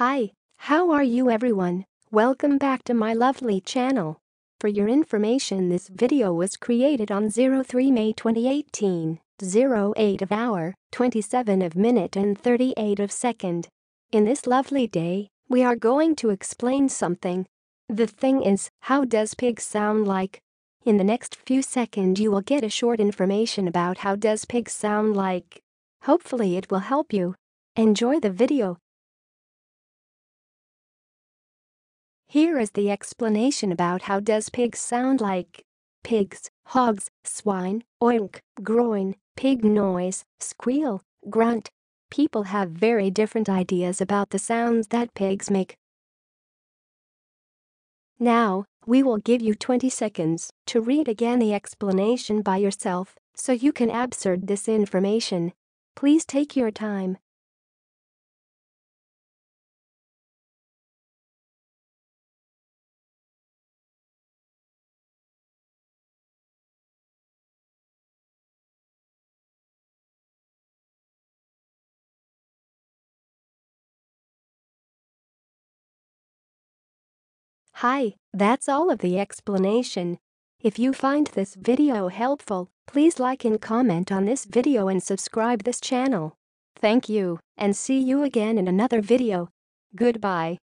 Hi, how are you everyone? Welcome back to my lovely channel. For your information, this video was created on 03 May 2018, 08 of hour, 27 of minute and 38 of second. In this lovely day, we are going to explain something. The thing is, how does pig sound like? In the next few seconds you will get a short information about how does pig sound like. Hopefully it will help you. Enjoy the video. Here is the explanation about how does pigs sound like. Pigs, hogs, swine, oink, groin, pig noise, squeal, grunt. People have very different ideas about the sounds that pigs make. Now, we will give you 20 seconds to read again the explanation by yourself so you can absorb this information. Please take your time. Hi, that's all of the explanation. If you find this video helpful, please like and comment on this video and subscribe this channel. Thank you, and see you again in another video. Goodbye.